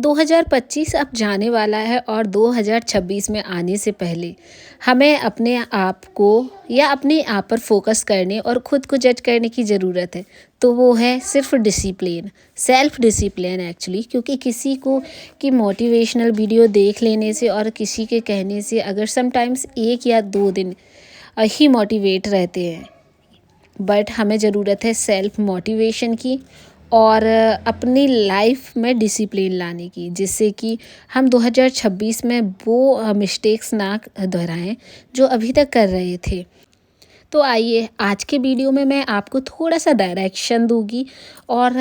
2025 अब जाने वाला है और 2026 में आने से पहले हमें अपने आप को या अपने आप पर फोकस करने और ख़ुद को जज करने की ज़रूरत है। तो वो है सिर्फ डिसिप्लिन, सेल्फ डिसिप्लिन एक्चुअली। क्योंकि किसी को की मोटिवेशनल वीडियो देख लेने से और किसी के कहने से अगर समटाइम्स 1 या 2 दिन ही मोटिवेट रहते हैं, बट हमें ज़रूरत है सेल्फ मोटिवेशन की और अपनी लाइफ में डिसिप्लिन लाने की, जिससे कि हम 2026 में वो मिस्टेक्स ना दोहराएं जो अभी तक कर रहे थे। तो आइए आज के वीडियो में मैं आपको थोड़ा सा डायरेक्शन दूंगी और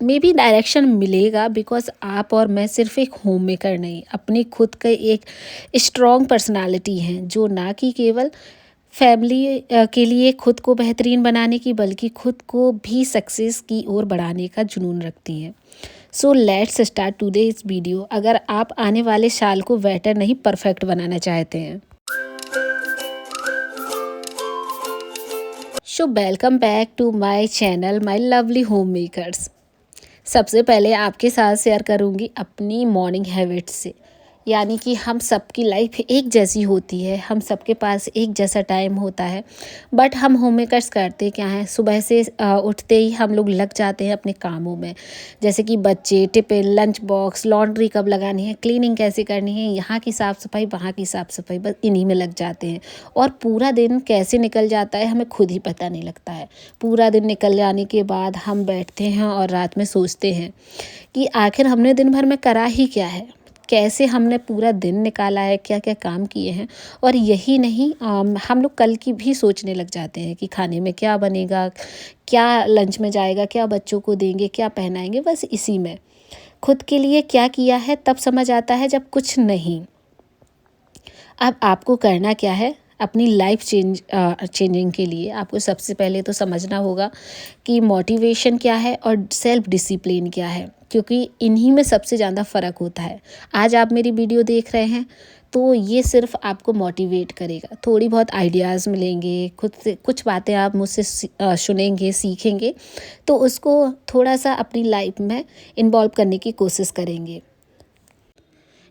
मे बी डायरेक्शन मिलेगा बिकॉज़ आप और मैं सिर्फ एक होम मेकर नहीं, अपनी खुद का एक स्ट्रॉन्ग पर्सनालिटी हैं जो ना कि केवल फैमिली के लिए खुद को बेहतरीन बनाने की बल्कि खुद को भी सक्सेस की ओर बढ़ाने का जुनून रखती हैं। सो लेट्स स्टार्ट टुडे इस वीडियो। अगर आप आने वाले साल को बेटर नहीं परफेक्ट बनाना चाहते हैं। So welcome back to my channel my lovely home makers. सबसे पहले आपके साथ शेयर करूंगी अपनी मॉर्निंग हैबिट्स से, यानी कि हम सबकी लाइफ एक जैसी होती है, हम सबके पास एक जैसा टाइम होता है, बट हम होम मेकर्स करते क्या हैं, सुबह से उठते ही हम लोग लग जाते हैं अपने कामों में। जैसे कि बच्चे, टिफ़िन, लंच बॉक्स, लॉन्ड्री कब लगानी है, क्लीनिंग कैसे करनी है, यहाँ की साफ़ सफाई, वहाँ की साफ़ सफाई, बस इन्हीं में लग जाते हैं। और पूरा दिन कैसे निकल जाता है हमें खुद ही पता नहीं लगता है। पूरा दिन निकल जाने के बाद हम बैठते हैं और रात में सोचते हैं कि आखिर हमने दिन भर में करा ही क्या है, कैसे हमने पूरा दिन निकाला है, क्या क्या काम किए हैं। और यही नहीं, हम लोग कल की भी सोचने लग जाते हैं कि खाने में क्या बनेगा, क्या लंच में जाएगा, क्या बच्चों को देंगे, क्या पहनाएंगे। बस इसी में खुद के लिए क्या किया है तब समझ आता है जब कुछ नहीं। अब आपको करना क्या है, अपनी लाइफ चेंजिंग के लिए आपको सबसे पहले तो समझना होगा कि मोटिवेशन क्या है और सेल्फ डिसिप्लिन क्या है, क्योंकि इन्हीं में सबसे ज़्यादा फ़र्क होता है। आज आप मेरी वीडियो देख रहे हैं तो ये सिर्फ आपको मोटिवेट करेगा, थोड़ी बहुत आइडियाज़ मिलेंगे, खुद से कुछ बातें आप मुझसे सुनेंगे, सीखेंगे, तो उसको थोड़ा सा अपनी लाइफ में इन्वॉल्व करने की कोशिश करेंगे।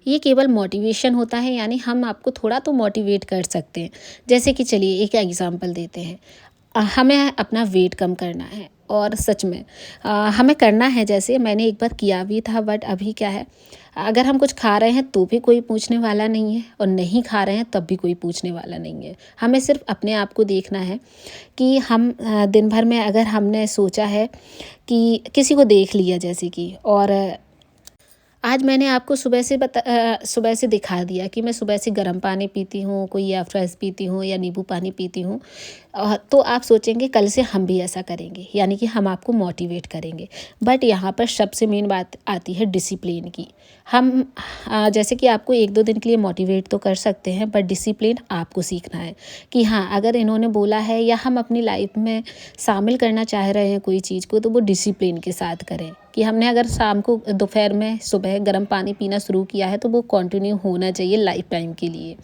ये केवल मोटिवेशन होता है, यानी हम आपको थोड़ा तो मोटिवेट कर सकते हैं। जैसे कि चलिए एक एग्जांपल देते हैं। हमें अपना वेट कम करना है और सच में हमें करना है, जैसे मैंने एक बार किया भी था, बट अभी क्या है, अगर हम कुछ खा रहे हैं तो भी कोई पूछने वाला नहीं है और नहीं खा रहे हैं तब भी कोई पूछने वाला नहीं है। हमें सिर्फ अपने आप को देखना है कि हम दिन भर में अगर हमने सोचा है कि किसी को देख लिया, जैसे कि, और आज मैंने आपको सुबह से दिखा दिया कि मैं सुबह से गर्म पानी पीती हूँ, कोई या फ्रेश पीती हूँ या नींबू पानी पीती हूँ। तो आप सोचेंगे कल से हम भी ऐसा करेंगे, यानी कि हम आपको मोटिवेट करेंगे। बट यहाँ पर सबसे मेन बात आती है डिसिप्लिन की। हम जैसे कि आपको 1-2 दिन के लिए मोटिवेट तो कर सकते हैं, बट डिसिप्लिन आपको सीखना है कि हाँ, अगर इन्होंने बोला है या हम अपनी लाइफ में शामिल करना चाह रहे हैं कोई चीज़ को, तो वो डिसिप्लिन के साथ करें। कि हमने अगर शाम को, दोपहर में, सुबह गर्म पानी पीना शुरू किया है तो वो कंटिन्यू होना चाहिए लाइफ टाइम के लिए।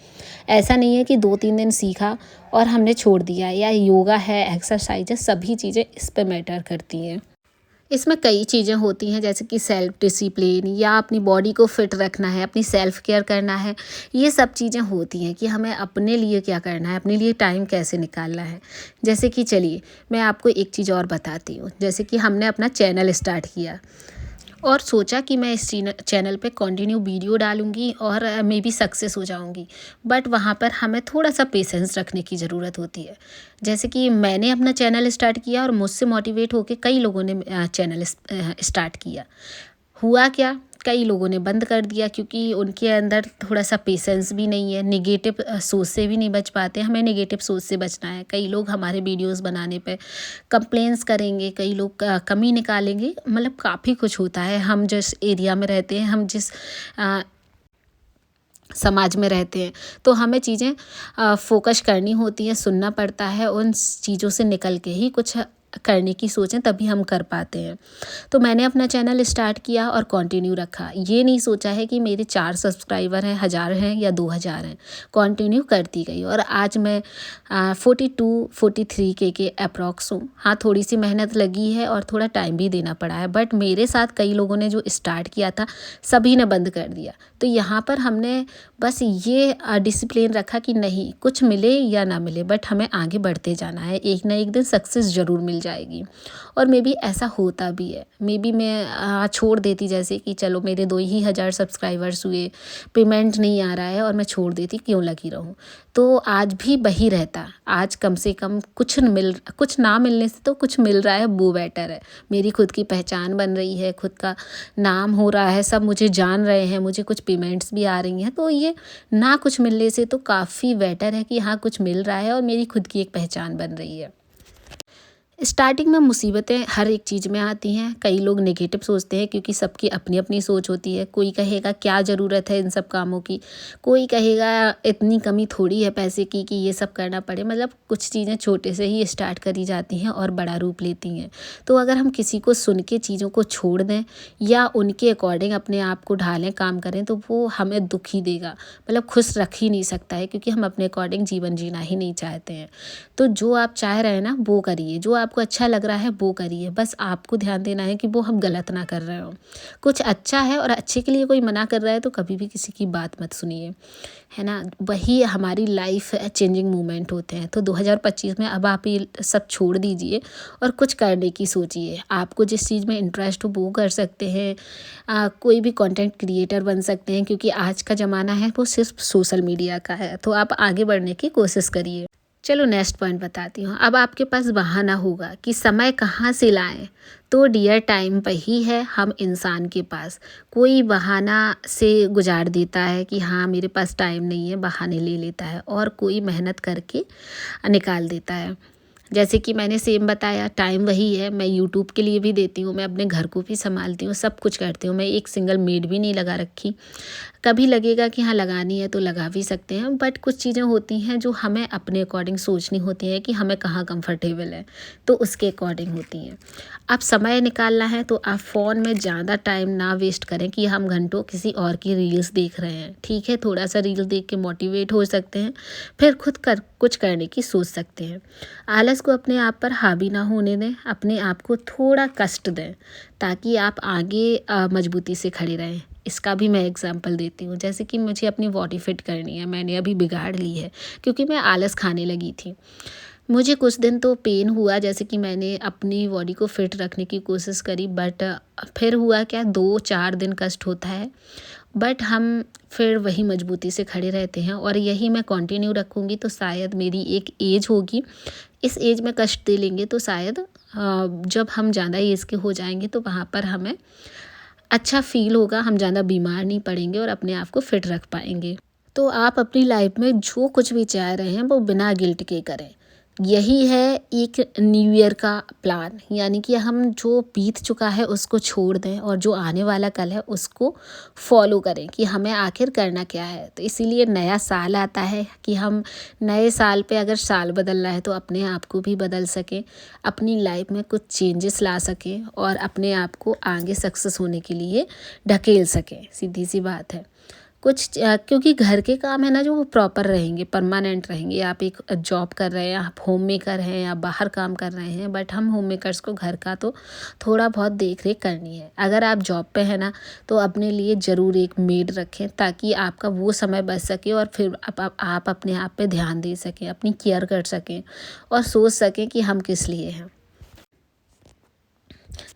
ऐसा नहीं है कि 2-3 दिन सीखा और हमने छोड़ दिया। या योगा है, एक्सरसाइज है, सभी चीज़ें इस पे मैटर करती हैं। इसमें कई चीज़ें होती हैं, जैसे कि सेल्फ डिसिप्लिन, या अपनी बॉडी को फिट रखना है, अपनी सेल्फ केयर करना है। ये सब चीज़ें होती हैं कि हमें अपने लिए क्या करना है, अपने लिए टाइम कैसे निकालना है। जैसे कि चलिए मैं आपको एक चीज़ और बताती हूँ। जैसे कि हमने अपना चैनल स्टार्ट किया और सोचा कि मैं इस चैनल पे कंटिन्यू वीडियो डालूंगी और मे बी सक्सेस हो जाऊंगी। बट वहाँ पर हमें थोड़ा सा पेशेंस रखने की ज़रूरत होती है। जैसे कि मैंने अपना चैनल स्टार्ट किया और मुझसे मोटिवेट होकर कई लोगों ने चैनल स्टार्ट किया। हुआ क्या, कई लोगों ने बंद कर दिया क्योंकि उनके अंदर थोड़ा सा पेशेंस भी नहीं है। नेगेटिव सोच से भी नहीं बच पाते। हमें नेगेटिव सोच से बचना है। कई लोग हमारे वीडियोस बनाने पे कंप्लेंट्स करेंगे, कई लोग कमी निकालेंगे, मतलब काफ़ी कुछ होता है। हम जिस एरिया में रहते हैं, हम जिस समाज में रहते हैं, तो हमें चीज़ें फोकस करनी होती हैं, सुनना पड़ता है, उन चीज़ों से निकल के ही कुछ करने की सोचें तभी हम कर पाते हैं। तो मैंने अपना चैनल स्टार्ट किया और कंटिन्यू रखा। ये नहीं सोचा है कि मेरे 4 सब्सक्राइबर हैं, 1000 हैं या 2000 हैं। कंटिन्यू करती गई और आज मैं 42-43 के अप्रॉक्स हूँ। हाँ, थोड़ी सी मेहनत लगी है और थोड़ा टाइम भी देना पड़ा है, बट मेरे साथ कई लोगों ने जो स्टार्ट किया था सभी ने बंद कर दिया। तो यहाँ पर हमने बस ये डिसिप्लिन रखा कि नहीं, कुछ मिले या ना मिले बट हमें आगे बढ़ते जाना है, एक ना एक दिन सक्सेस ज़रूर मिल जाएगी। और मे बी ऐसा होता भी है। मे बी मैं छोड़ देती, जैसे कि चलो मेरे 2 ही 1000 सब्सक्राइबर्स हुए, पेमेंट नहीं आ रहा है और मैं छोड़ देती, क्यों लगी रहूँ। तो आज भी वही रहता। आज कम से कम कुछ ना मिलने से तो कुछ मिल रहा है, वो बेटर है। मेरी खुद की पहचान बन रही है, खुद का नाम हो रहा है, सब मुझे जान रहे हैं, मुझे कुछ पेमेंट्स भी आ रही हैं। तो ये ना कुछ मिलने से तो काफ़ी बेटर है कि हाँ, कुछ मिल रहा है और मेरी खुद की एक पहचान बन रही है। स्टार्टिंग में मुसीबतें हर एक चीज़ में आती हैं। कई लोग नेगेटिव सोचते हैं क्योंकि सबकी अपनी अपनी सोच होती है। कोई कहेगा क्या ज़रूरत है इन सब कामों की, कोई कहेगा इतनी कमी थोड़ी है पैसे की कि ये सब करना पड़े। मतलब कुछ चीज़ें छोटे से ही स्टार्ट करी जाती हैं और बड़ा रूप लेती हैं। तो अगर हम किसी को सुन के चीज़ों को छोड़ दें या उनके अकॉर्डिंग अपने आप को ढालें, काम करें, तो वो हमें दुख ही देगा, मतलब खुश रख ही नहीं सकता है, क्योंकि हम अपने अकॉर्डिंग जीवन जीना ही नहीं चाहते हैं। तो जो आप चाह रहे हैं ना वो करिए, जो आपको अच्छा लग रहा है वो करिए। बस आपको ध्यान देना है कि वो हम गलत ना कर रहे हो। कुछ अच्छा है और अच्छे के लिए कोई मना कर रहा है तो कभी भी किसी की बात मत सुनिए, है ना। वही हमारी लाइफ चेंजिंग मोमेंट होते हैं। तो 2025 में अब आप ये सब छोड़ दीजिए और कुछ करने की सोचिए। आपको जिस चीज़ में इंटरेस्ट हो वो कर सकते हैं। कोई भी कंटेंट क्रिएटर बन सकते हैं, क्योंकि आज का ज़माना है वो सिर्फ सोशल मीडिया का है। तो आप आगे बढ़ने की कोशिश करिए। चलो नेक्स्ट पॉइंट बताती हूँ। अब आपके पास बहाना होगा कि समय कहाँ से लाएं, तो डियर टाइम वही है हम इंसान के पास। कोई बहाना से गुजार देता है कि हाँ मेरे पास टाइम नहीं है, बहाने ले लेता है, और कोई मेहनत करके निकाल देता है। जैसे कि मैंने सेम बताया, टाइम वही है। मैं यूट्यूब के लिए भी देती हूँ, मैं अपने घर को भी संभालती हूँ, सब कुछ करती हूँ। मैं एक सिंगल मेड भी नहीं लगा रखी। कभी लगेगा कि हाँ लगानी है तो लगा भी सकते हैं, बट कुछ चीज़ें होती हैं जो हमें अपने अकॉर्डिंग सोचनी होती है कि हमें कहाँ कंफर्टेबल है, तो उसके अकॉर्डिंग होती हैं। अब समय निकालना है तो आप फ़ोन में ज़्यादा टाइम ना वेस्ट करें कि हम घंटों किसी और की रील्स देख रहे हैं। ठीक है, थोड़ा सा रील देख के मोटिवेट हो सकते हैं, फिर खुद कुछ करने की सोच सकते हैं। आलस को अपने आप पर हावी ना होने दें, अपने आप को थोड़ा कष्ट दें ताकि आप आगे मजबूती से खड़े रहें। इसका भी मैं एग्जांपल देती हूँ। जैसे कि मुझे अपनी बॉडी फिट करनी है, मैंने अभी बिगाड़ ली है क्योंकि मैं आलस खाने लगी थी। मुझे कुछ दिन तो पेन हुआ, जैसे कि मैंने अपनी बॉडी को फिट रखने की कोशिश करी, बट फिर हुआ क्या, 2-4 दिन कष्ट होता है, बट हम फिर वही मजबूती से खड़े रहते हैं। और यही मैं कंटिन्यू रखूँगी तो शायद मेरी एक एज होगी, इस एज में कष्ट दे लेंगे तो शायद जब हम ज़्यादा एज के हो जाएंगे तो वहाँ पर हमें अच्छा फ़ील होगा, हम ज़्यादा बीमार नहीं पड़ेंगे और अपने आप को फिट रख पाएंगे। तो आप अपनी लाइफ में जो कुछ भी चाह रहे हैं वो बिना गिल्ट के करें। यही है एक न्यू ईयर का प्लान, यानी कि हम जो बीत चुका है उसको छोड़ दें और जो आने वाला कल है उसको फॉलो करें कि हमें आखिर करना क्या है। तो इसीलिए नया साल आता है कि हम नए साल पे अगर साल बदलना है तो अपने आप को भी बदल सकें, अपनी लाइफ में कुछ चेंजेस ला सकें और अपने आप को आगे सक्सेस होने के लिए ढकेल सकें। सीधी सी बात है। क्योंकि घर के काम है ना जो वो प्रॉपर रहेंगे, परमानेंट रहेंगे। आप एक जॉब कर रहे हैं, आप होम मेकर हैं या बाहर काम कर रहे हैं, बट हम होम मेकर्स को घर का तो थोड़ा बहुत देख रेख करनी है। अगर आप जॉब पे हैं ना तो अपने लिए ज़रूर एक मेड रखें ताकि आपका वो समय बच सके और फिर आप अपने आप पे ध्यान दे सकें, अपनी केयर कर सकें और सोच सकें कि हम किस लिए हैं।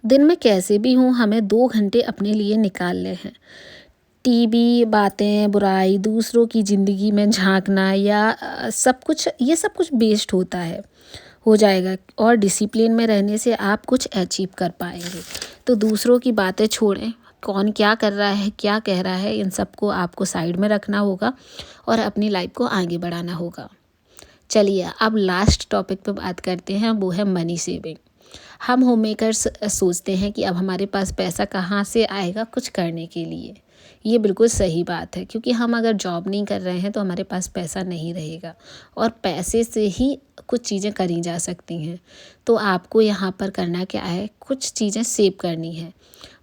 दिन में कैसे भी हों हमें 2 घंटे अपने लिए निकालने हैं। टीवी, बातें, बुराई, दूसरों की ज़िंदगी में झांकना या सब कुछ, ये सब कुछ वेस्ट होता है, हो जाएगा। और डिसिप्लिन में रहने से आप कुछ अचीव कर पाएंगे। तो दूसरों की बातें छोड़ें, कौन क्या कर रहा है, क्या कह रहा है, इन सबको आपको साइड में रखना होगा और अपनी लाइफ को आगे बढ़ाना होगा। चलिए अब लास्ट टॉपिक पे बात करते हैं, वो है मनी सेविंग। हम होम मेकर्स सोचते हैं कि अब हमारे पास पैसा कहाँ से आएगा कुछ करने के लिए, ये बिल्कुल सही बात है, क्योंकि हम अगर जॉब नहीं कर रहे हैं तो हमारे पास पैसा नहीं रहेगा और पैसे से ही कुछ चीज़ें करी जा सकती हैं। तो आपको यहाँ पर करना क्या है, कुछ चीज़ें सेव करनी है।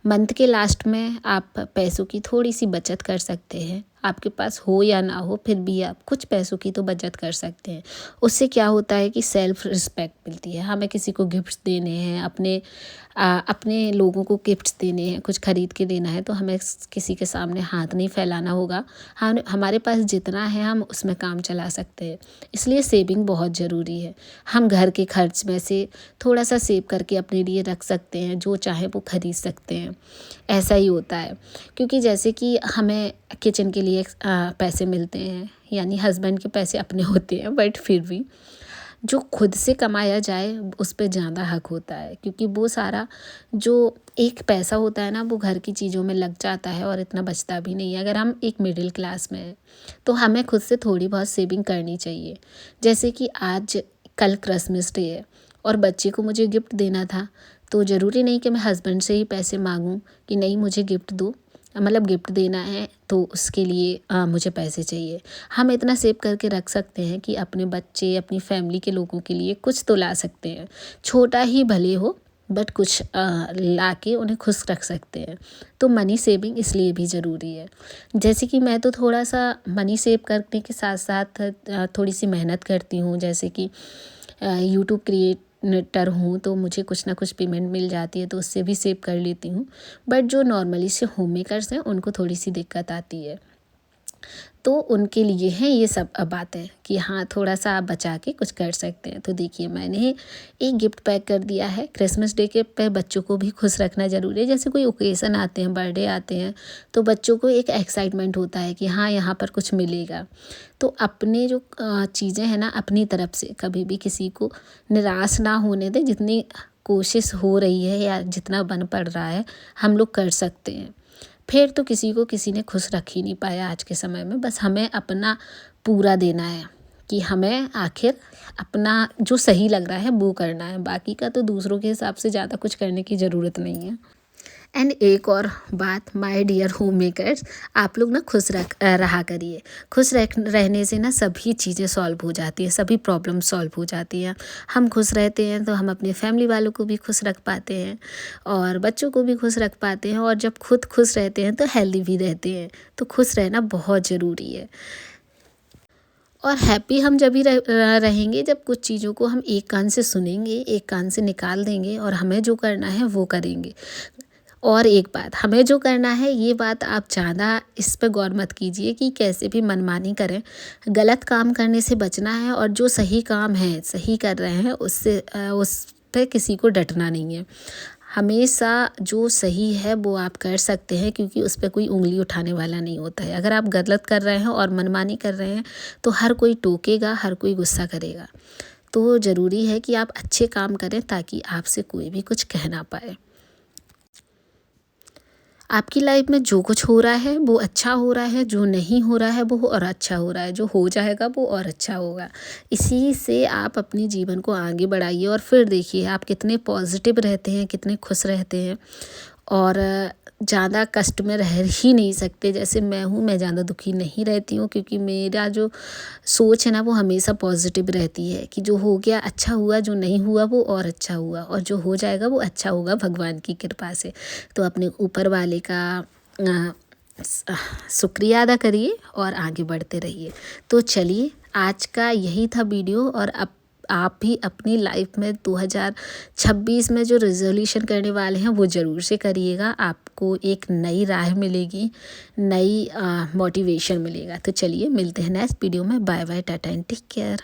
मंथ के लास्ट में आप पैसों की थोड़ी सी बचत कर सकते हैं। आपके पास हो या ना हो, फिर भी आप कुछ पैसों की तो बचत कर सकते हैं। उससे क्या होता है कि सेल्फ रिस्पेक्ट मिलती है। हमें किसी को गिफ्ट्स देने हैं, अपने लोगों को गिफ्ट्स देने हैं, कुछ खरीद के देना है, तो हमें किसी के सामने हाथ नहीं फैलाना होगा। हमारे पास जितना है हम उसमें काम चला सकते हैं। इसलिए सेविंग बहुत ज़रूरी है। हम घर के खर्च में से थोड़ा सा सेव करके अपने लिए रख सकते हैं, जो चाहे वो खरीद सकते हैं। ऐसा ही होता है, क्योंकि जैसे कि हमें किचन के लिए पैसे मिलते हैं, यानी हस्बैंड के पैसे अपने होते हैं, बट फिर भी जो खुद से कमाया जाए उस पे ज़्यादा हक होता है, क्योंकि वो सारा जो एक पैसा होता है ना, वो घर की चीज़ों में लग जाता है और इतना बचता भी नहीं है। अगर हम एक मिडिल क्लास में हैं तो हमें खुद से थोड़ी बहुत सेविंग करनी चाहिए। जैसे कि कल क्रिसमस डे है और बच्चे को मुझे गिफ्ट देना था, तो ज़रूरी नहीं कि मैं हस्बैंड से ही पैसे मांगूं कि नहीं मुझे गिफ्ट दो, मतलब गिफ्ट देना है तो उसके लिए मुझे पैसे चाहिए। हम इतना सेव करके रख सकते हैं कि अपने बच्चे, अपनी फैमिली के लोगों के लिए कुछ तो ला सकते हैं, छोटा ही भले हो, बट कुछ ला के उन्हें खुश रख सकते हैं। तो मनी सेविंग इसलिए भी ज़रूरी है। जैसे कि मैं तो थोड़ा सा मनी सेव करने के साथ साथ थोड़ी सी मेहनत करती हूँ। जैसे कि यूट्यूब क्रिएटर हूँ तो मुझे कुछ ना कुछ पेमेंट मिल जाती है, तो उससे भी सेव कर लेती हूँ। बट जो नॉर्मली से होम मेकर्स हैं उनको थोड़ी सी दिक्कत आती है, तो उनके लिए हैं ये सब बातें कि हाँ थोड़ा सा आप बचा के कुछ कर सकते हैं। तो देखिए, मैंने एक गिफ्ट पैक कर दिया है। क्रिसमस डे के पे बच्चों को भी खुश रखना ज़रूरी है। जैसे कोई ओकेज़न आते हैं, बर्थडे आते हैं, तो बच्चों को एक एक्साइटमेंट होता है कि हाँ यहाँ पर कुछ मिलेगा। तो अपने जो चीज़ें हैं ना, अपनी तरफ से कभी भी किसी को निराश ना होने दें। जितनी कोशिश हो रही है या जितना बन पड़ रहा है, हम लोग कर सकते हैं। फिर तो किसी को किसी ने खुश रख ही नहीं पाया आज के समय में। बस हमें अपना पूरा देना है कि हमें आखिर अपना जो सही लग रहा है वो करना है। बाकी का तो दूसरों के हिसाब से ज़्यादा कुछ करने की ज़रूरत नहीं है। एंड एक और बात, माय डियर होम मेकर्स, आप लोग ना खुश रहा करिए। खुश रहने से ना सभी चीज़ें सॉल्व हो जाती है, सभी प्रॉब्लम सॉल्व हो जाती हैं। हम खुश रहते हैं तो हम अपने फैमिली वालों को भी खुश रख पाते हैं और बच्चों को भी खुश रख पाते हैं। और जब खुद खुश रहते हैं तो हेल्दी भी रहते हैं। तो खुश रहना बहुत ज़रूरी है। और हैप्पी हम जब भी रहेंगे जब कुछ चीज़ों को हम एक कान से सुनेंगे, एक कान से निकाल देंगे और हमें जो करना है वो करेंगे। और एक बात, हमें जो करना है ये बात आप ज़्यादा इस पे गौर मत कीजिए कि कैसे भी मनमानी करें। गलत काम करने से बचना है और जो सही काम है, सही कर रहे हैं, उस पे किसी को डटना नहीं है। हमेशा जो सही है वो आप कर सकते हैं, क्योंकि उस पे कोई उँगली उठाने वाला नहीं होता है। अगर आप गलत कर रहे हैं और मनमानी कर रहे हैं तो हर कोई टोकेगा, हर कोई गुस्सा करेगा। तो ज़रूरी है कि आप अच्छे काम करें ताकि आपसे कोई भी कुछ कह ना पाए। आपकी लाइफ में जो कुछ हो रहा है वो अच्छा हो रहा है, जो नहीं हो रहा है वो और अच्छा हो रहा है, जो हो जाएगा वो और अच्छा होगा। इसी से आप अपने जीवन को आगे बढ़ाइए और फिर देखिए आप कितने पॉजिटिव रहते हैं, कितने खुश रहते हैं और ज़्यादा कष्ट में रह ही नहीं सकते। जैसे मैं हूँ, मैं ज़्यादा दुखी नहीं रहती हूँ, क्योंकि मेरा जो सोच है ना वो हमेशा पॉजिटिव रहती है कि जो हो गया अच्छा हुआ, जो नहीं हुआ वो और अच्छा हुआ, और जो हो जाएगा वो अच्छा होगा भगवान की कृपा से। तो अपने ऊपर वाले का शुक्रिया अदा करिए और आगे बढ़ते रहिए। तो चलिए, आज का यही था वीडियो। और अब आप भी अपनी लाइफ में 2026 में जो रेजोल्यूशन करने वाले हैं वो ज़रूर से करिएगा। आपको एक नई राह मिलेगी, नई मोटिवेशन मिलेगा। तो चलिए मिलते हैं नेक्स्ट वीडियो में। Bye bye, tata and take care.